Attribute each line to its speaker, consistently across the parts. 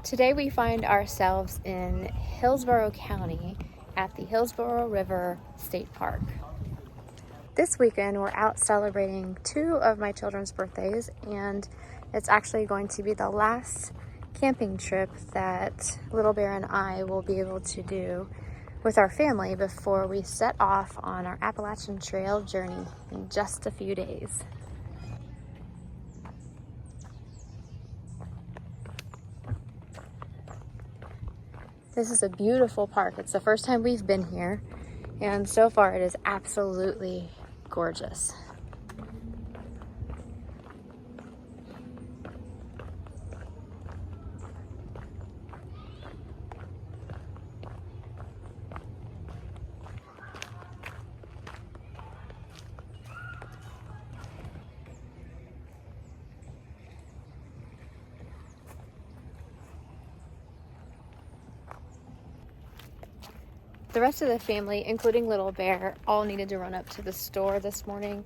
Speaker 1: Today we find ourselves in Hillsborough County at the Hillsborough River State Park. This weekend we're out celebrating two of my children's birthdays, and it's actually going to be the last camping trip that Little Bear and I will be able to do with our family before we set off on our Appalachian Trail journey in just a few days. This is a beautiful park. It's the first time we've been here, and so far it is absolutely gorgeous. The rest of the family, including Little Bear, all needed to run up to the store this morning.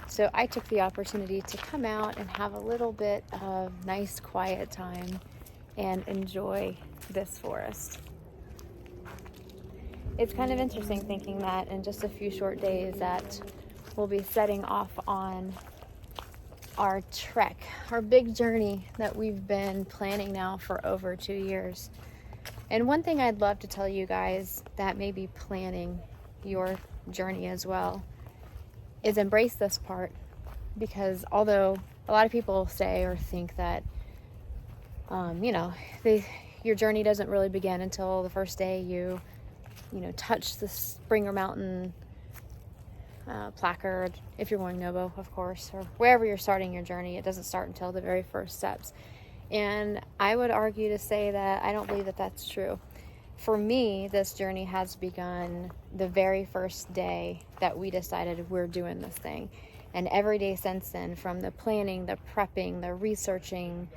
Speaker 1: So I took the opportunity to come out and have a little bit of nice quiet time and enjoy this forest. It's kind of interesting thinking that in just a few short days that we'll be setting off on our trek, our big journey that we've been planning now for over 2 years. And one thing I'd love to tell you guys that may be planning your journey as well is embrace this part, because although a lot of people say or think that, your journey doesn't really begin until the first day you touch the Springer Mountain placard, if you're going Nobo, of course, or wherever you're starting your journey, it doesn't start until the very first steps. And I would argue to say that I don't believe that that's true. For me, this journey has begun the very first day that we decided we're doing this thing. And every day since then, from the planning, the prepping, the researching,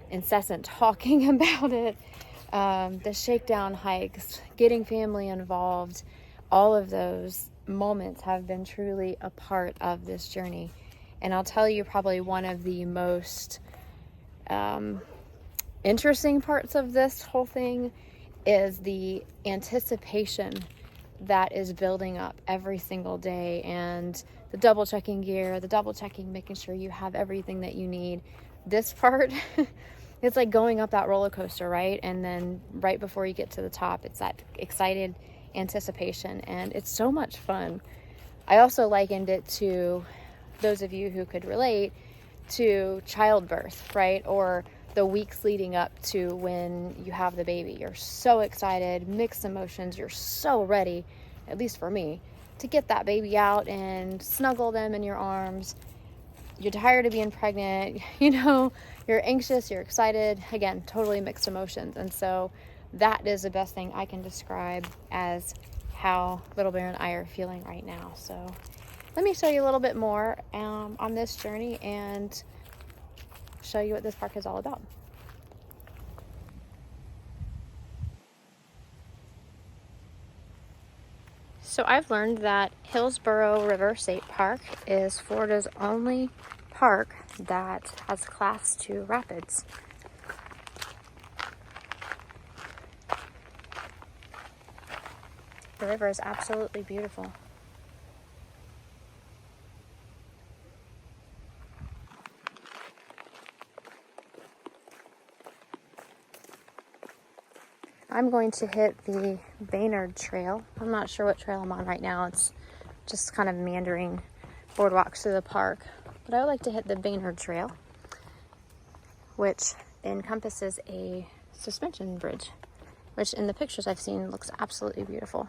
Speaker 1: incessant talking about it, the shakedown hikes, getting family involved, all of those moments have been truly a part of this journey. And I'll tell you, probably one of the most interesting parts of this whole thing is the anticipation that is building up every single day, and the double checking gear, the double checking, making sure you have everything that you need. This part, it's like going up that roller coaster, right? And then right before you get to the top, it's that excited anticipation, and it's so much fun. I also likened it to, those of you who could relate, to childbirth, right? Or the weeks leading up to when you have the baby. You're so excited, mixed emotions, you're so ready, at least for me, to get that baby out and snuggle them in your arms. You're tired of being pregnant, you're anxious, you're excited, again, totally mixed emotions. And so that is the best thing I can describe as how Little Bear and I are feeling right now. So let me show you a little bit more on this journey and show you what this park is all about. So I've learned that Hillsborough River State Park is Florida's only park that has Class 2 rapids. The river is absolutely beautiful. I'm going to hit the Baynard Trail. I'm not sure what trail I'm on right now. It's just kind of meandering boardwalks through the park. But I would like to hit the Baynard Trail, which encompasses a suspension bridge, which in the pictures I've seen looks absolutely beautiful.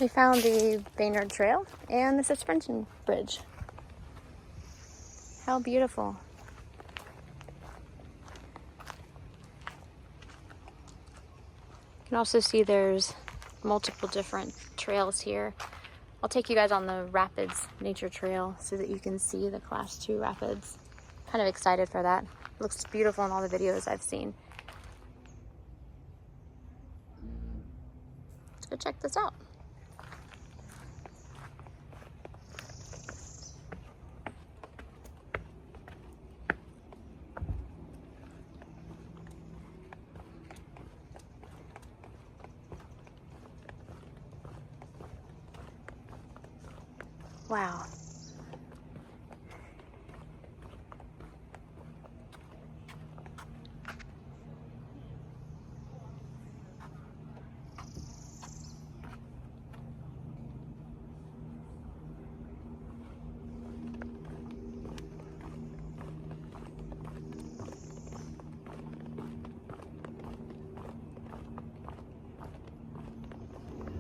Speaker 1: We found the Baynard Trail and the suspension bridge. How beautiful. You can also see there's multiple different trails here. I'll take you guys on the Rapids Nature Trail so that you can see the Class 2 rapids. kind of excited for that. It looks beautiful in all the videos I've seen. Let's go check this out. Wow.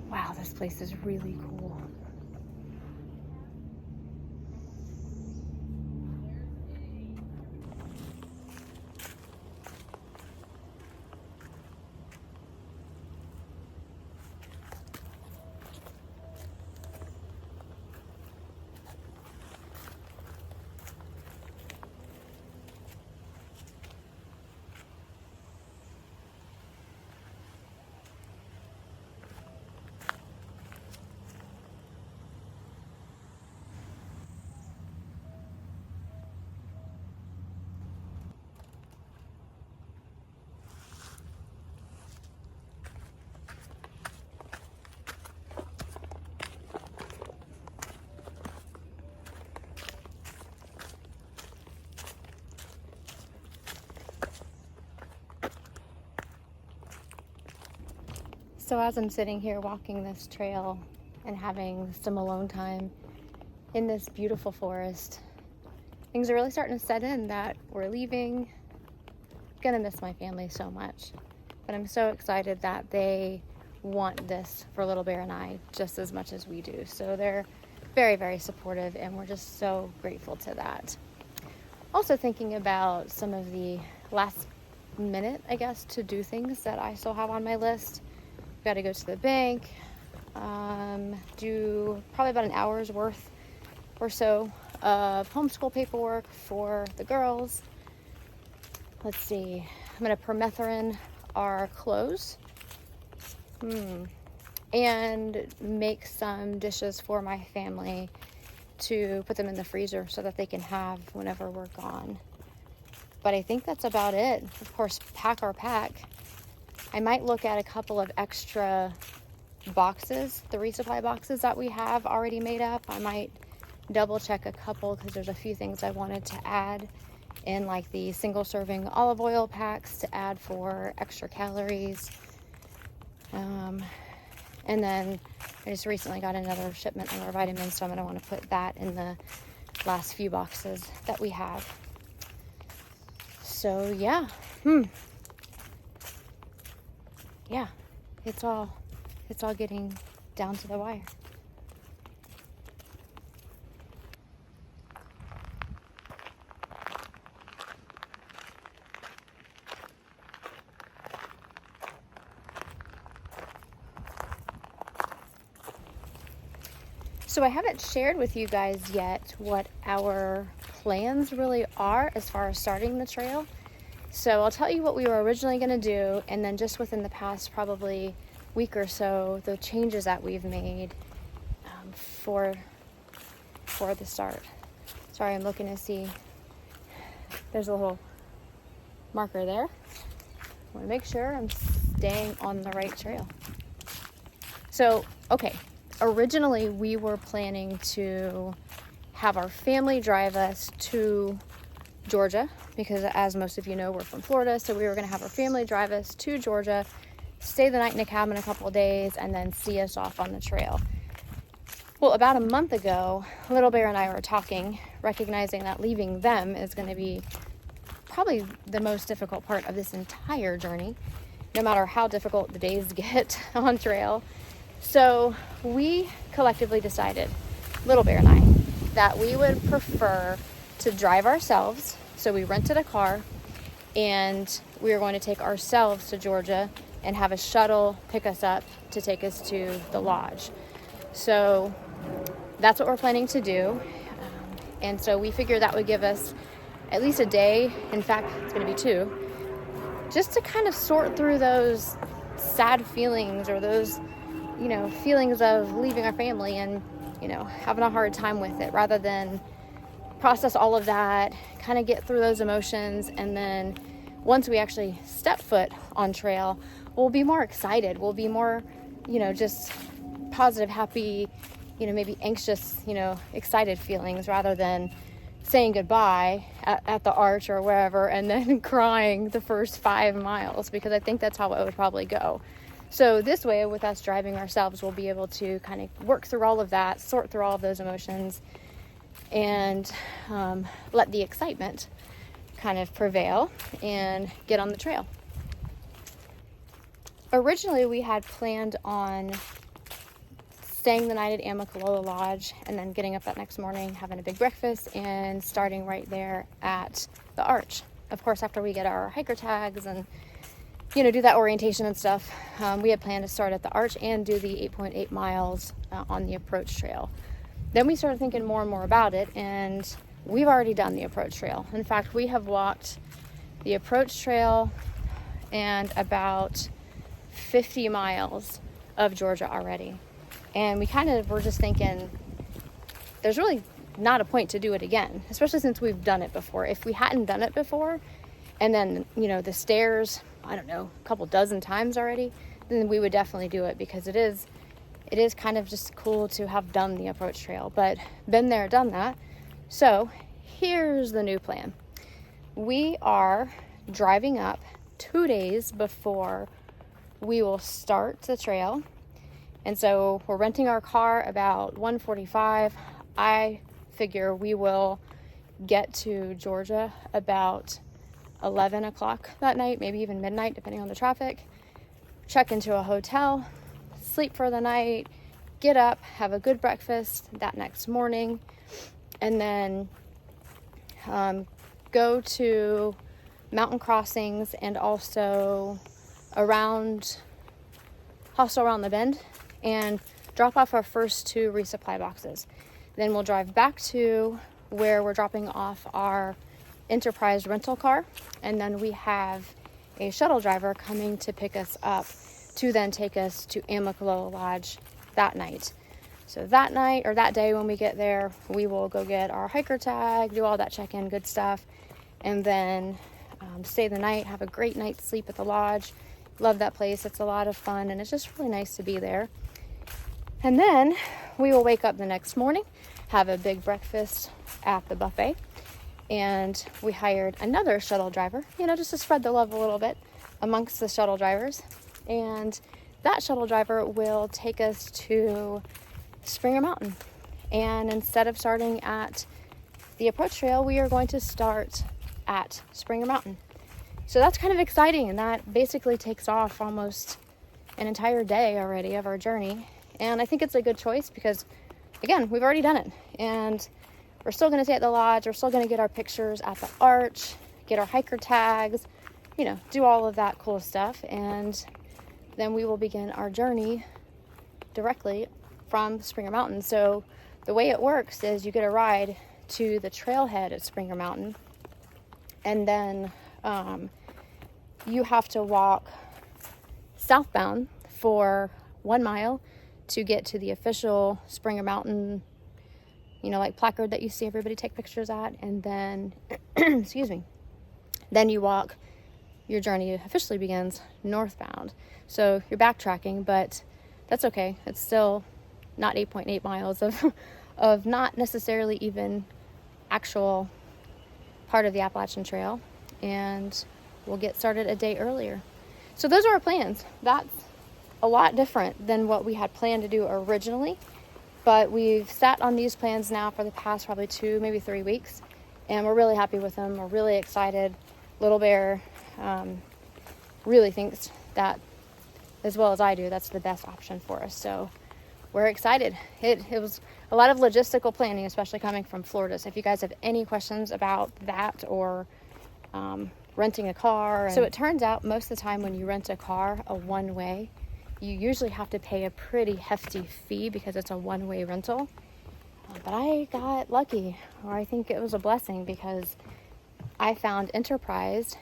Speaker 1: Wow, this place is really cool. So as I'm sitting here walking this trail and having some alone time in this beautiful forest, things are really starting to set in that we're leaving. Gonna miss my family so much, but I'm so excited that they want this for Little Bear and I just as much as we do. So they're very, very supportive, and we're just so grateful to that. Also thinking about some of the last minute, I guess, to do things that I still have on my list. Got to go to the bank, do probably about an hour's worth or so of homeschool paperwork for the girls. Let's see, I'm going to permethrin our clothes and make some dishes for my family to put them in the freezer so that they can have whenever we're gone. But I think that's about it. Of course, pack our pack. I might look at a couple of extra boxes, the resupply boxes that we have already made up. I might double check a couple because there's a few things I wanted to add in, like the single serving olive oil packs to add for extra calories. And then I just recently got another shipment of our vitamins, so I'm going to want to put that in the last few boxes that we have. So yeah, yeah, it's all getting down to the wire. So I haven't shared with you guys yet what our plans really are as far as starting the trail. So I'll tell you what we were originally going to do, and then just within the past probably week or so, the changes that we've made for the start. Sorry, I'm looking to see. There's a little marker there. I want to make sure I'm staying on the right trail. So, okay. Originally, we were planning to have our family drive us to Georgia, because as most of you know, we're from Florida, so we were going to have our family drive us to Georgia, stay the night in a cabin a couple of days, and then see us off on the trail. Well, about a month ago, Little Bear and I were talking, recognizing that leaving them is going to be probably the most difficult part of this entire journey, no matter how difficult the days get on trail. So we collectively decided, Little Bear and I, that we would prefer to drive ourselves. So we rented a car, and we were going to take ourselves to Georgia and have a shuttle pick us up to take us to the lodge. So that's what we're planning to do. And so we figured that would give us at least a day. In fact, it's going to be 2, just to kind of sort through those sad feelings, or those, feelings of leaving our family and, having a hard time with it, rather than process all of that, kind of get through those emotions. And then once we actually step foot on trail, we'll be more excited. We'll be more, just positive, happy, maybe anxious, excited feelings, rather than saying goodbye at the arch or wherever and then crying the first 5 miles, because I think that's how it would probably go. So this way, with us driving ourselves, we'll be able to kind of work through all of that, sort through all of those emotions, and let the excitement kind of prevail and get on the trail. Originally, we had planned on staying the night at Amicalola Lodge and then getting up that next morning, having a big breakfast, and starting right there at the arch. Of course, after we get our hiker tags and do that orientation and stuff, we had planned to start at the arch and do the 8.8 miles on the approach trail. Then we started thinking more and more about it, and we've already done the approach trail. In fact, we have walked the approach trail and about 50 miles of Georgia already. And we kind of were just thinking, there's really not a point to do it again, especially since we've done it before. If we hadn't done it before, and then, the stairs, I don't know, a couple dozen times already, then we would definitely do it, because it is kind of just cool to have done the approach trail, but been there, done that. So here's the new plan. We are driving up 2 days before we will start the trail. And so we're renting our car about 1:45. I figure we will get to Georgia about 11 o'clock that night, maybe even midnight, depending on the traffic. Check into a hotel, sleep for the night, get up, have a good breakfast that next morning, and then go to mountain crossings and also around Hostel Around the Bend and drop off our first 2 resupply boxes. Then we'll drive back to where we're dropping off our Enterprise rental car, and then we have a shuttle driver coming to pick us up to then take us to Amicalola Lodge that night. So that night, or that day when we get there, we will go get our hiker tag, do all that check-in good stuff, and then stay the night, have a great night's sleep at the lodge. Love that place. It's a lot of fun, and it's just really nice to be there. And then we will wake up the next morning, have a big breakfast at the buffet, and we hired another shuttle driver, just to spread the love a little bit amongst the shuttle drivers. And that shuttle driver will take us to Springer Mountain. And instead of starting at the approach trail, we are going to start at Springer Mountain. So that's kind of exciting, and that basically takes off almost an entire day already of our journey. And I think it's a good choice because, again, we've already done it. And we're still going to stay at the lodge. We're still going to get our pictures at the arch, get our hiker tags, do all of that cool stuff. And then we will begin our journey directly from Springer Mountain. So the way it works is you get a ride to the trailhead at Springer Mountain, and then you have to walk southbound for 1 mile to get to the official Springer Mountain, like placard that you see everybody take pictures at. And then, excuse me, then you walk, your journey officially begins northbound. So you're backtracking, but that's okay. It's still not 8.8 miles of not necessarily even actual part of the Appalachian Trail. And we'll get started a day earlier. So those are our plans. That's a lot different than what we had planned to do originally, but we've sat on these plans now for the past probably 2, maybe 3 weeks, and we're really happy with them. We're really excited. Little Bear really thinks that, as well as I do, that's the best option for us. So we're excited. It was a lot of logistical planning, especially coming from Florida. So if you guys have any questions about that or renting a car. So it turns out most of the time when you rent a car, a one-way, you usually have to pay a pretty hefty fee because it's a one-way rental. But I got lucky, or I think it was a blessing, because I found Enterprise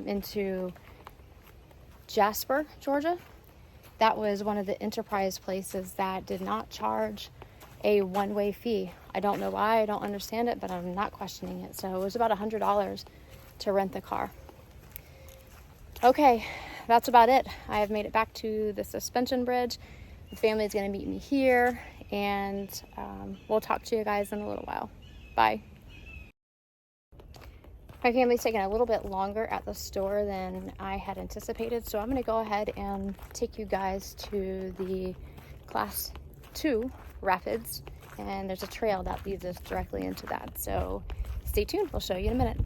Speaker 1: into Jasper, Georgia. That was one of the Enterprise places that did not charge a one-way fee. I don't know why, I don't understand it, but I'm not questioning it. So it was about $100 to rent the car. Okay, that's about it. I have made it back to the suspension bridge. The family is going to meet me here, and we'll talk to you guys in a little while. Bye. My family's taking a little bit longer at the store than I had anticipated, so I'm going to go ahead and take you guys to the Class 2 Rapids, and there's a trail that leads us directly into that. So stay tuned, we'll show you in a minute.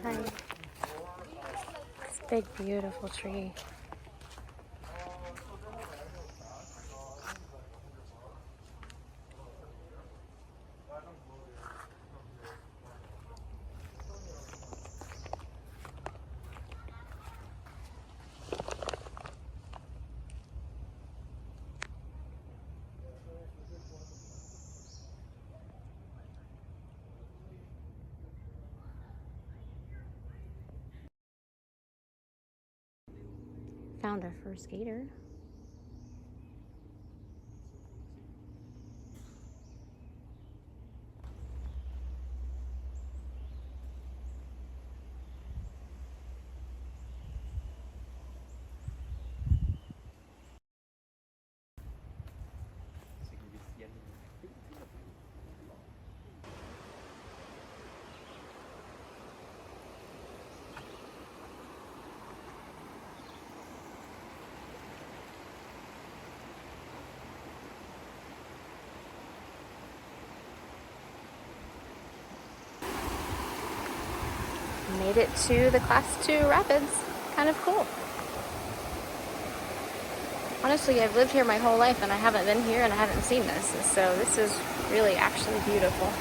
Speaker 1: Hi. This big, beautiful tree. Found our first gator. Made it to the Class 2 Rapids. Kind of cool. Honestly, I've lived here my whole life and I haven't been here and I haven't seen this. So this is really actually beautiful.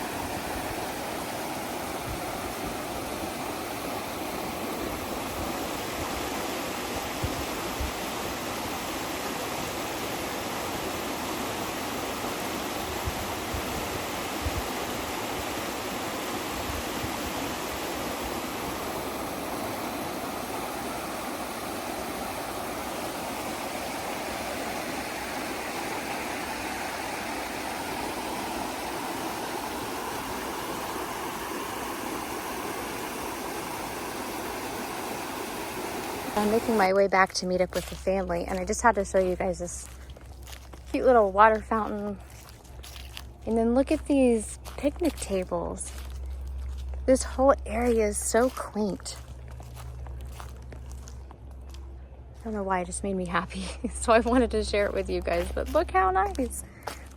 Speaker 1: I'm making my way back to meet up with the family, and I just had to show you guys this cute little water fountain. And then look at these picnic tables. This whole area is so quaint. I don't know why, it just made me happy. So I wanted to share it with you guys, but look how nice.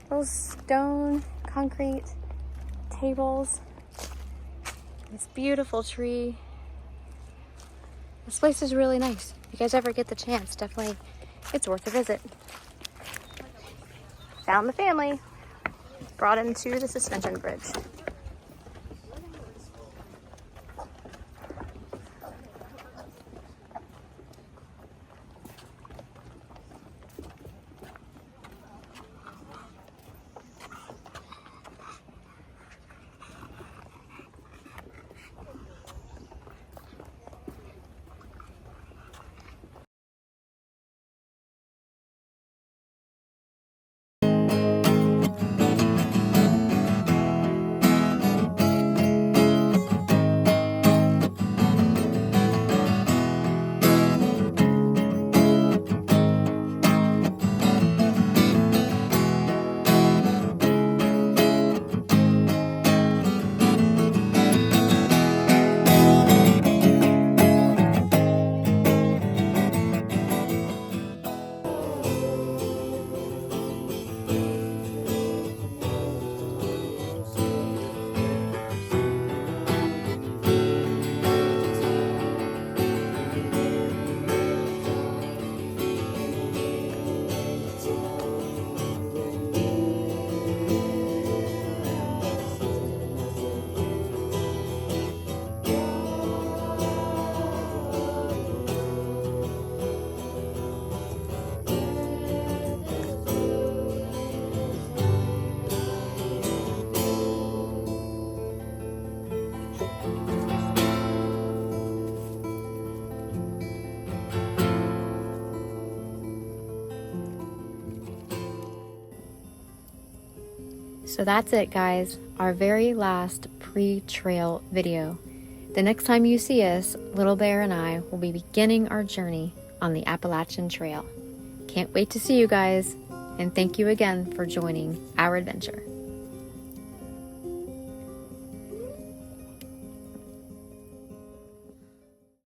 Speaker 1: Those stone, concrete tables. This beautiful tree. This place is really nice. If you guys ever get the chance, definitely, it's worth a visit. Found the family. Brought them to the suspension bridge. So that's it, guys, our very last pre-trail video. The next time you see us, Little Bear and I will be beginning our journey on the Appalachian Trail. Can't wait to see you guys, and thank you again for joining our adventure.